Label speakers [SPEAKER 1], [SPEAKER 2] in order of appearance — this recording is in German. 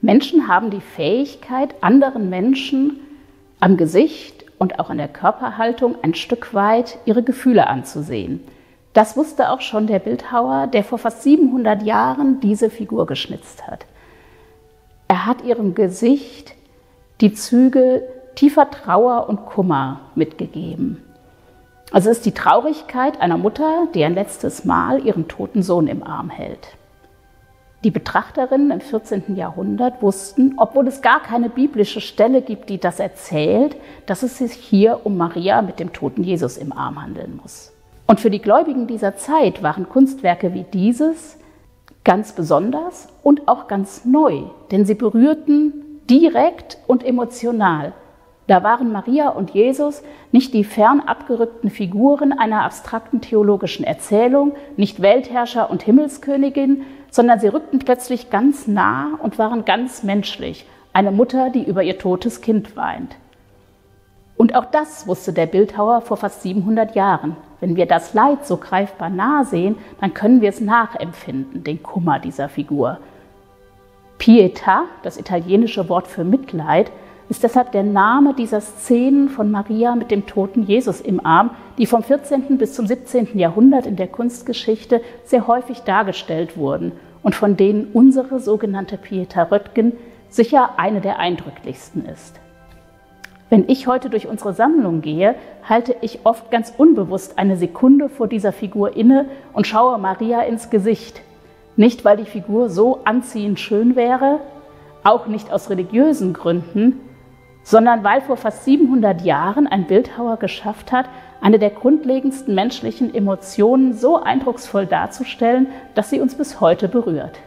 [SPEAKER 1] Menschen haben die Fähigkeit, anderen Menschen am Gesicht und auch an der Körperhaltung ein Stück weit ihre Gefühle anzusehen. Das wusste auch schon der Bildhauer, der vor fast 700 Jahren diese Figur geschnitzt hat. Er hat ihrem Gesicht die Züge tiefer Trauer und Kummer mitgegeben. Also es ist die Traurigkeit einer Mutter, die ein letztes Mal ihren toten Sohn im Arm hält. Die Betrachterinnen im 14. Jahrhundert wussten, obwohl es gar keine biblische Stelle gibt, die das erzählt, dass es sich hier um Maria mit dem toten Jesus im Arm handeln muss. Und für die Gläubigen dieser Zeit waren Kunstwerke wie dieses ganz besonders und auch ganz neu, denn sie berührten direkt und emotional. Da waren Maria und Jesus nicht die fern abgerückten Figuren einer abstrakten theologischen Erzählung, nicht Weltherrscher und Himmelskönigin, sondern sie rückten plötzlich ganz nah und waren ganz menschlich, eine Mutter, die über ihr totes Kind weint. Und auch das wusste der Bildhauer vor fast 700 Jahren. Wenn wir das Leid so greifbar nah sehen, dann können wir es nachempfinden, den Kummer dieser Figur. Pietà, das italienische Wort für Mitleid, ist deshalb der Name dieser Szenen von Maria mit dem toten Jesus im Arm, die vom 14. bis zum 17. Jahrhundert in der Kunstgeschichte sehr häufig dargestellt wurden und von denen unsere sogenannte Pietà Röttgen sicher eine der eindrücklichsten ist. Wenn ich heute durch unsere Sammlung gehe, halte ich oft ganz unbewusst eine Sekunde vor dieser Figur inne und schaue Maria ins Gesicht. Nicht, weil die Figur so anziehend schön wäre, auch nicht aus religiösen Gründen, sondern weil vor fast 700 Jahren ein Bildhauer geschafft hat, eine der grundlegendsten menschlichen Emotionen so eindrucksvoll darzustellen, dass sie uns bis heute berührt.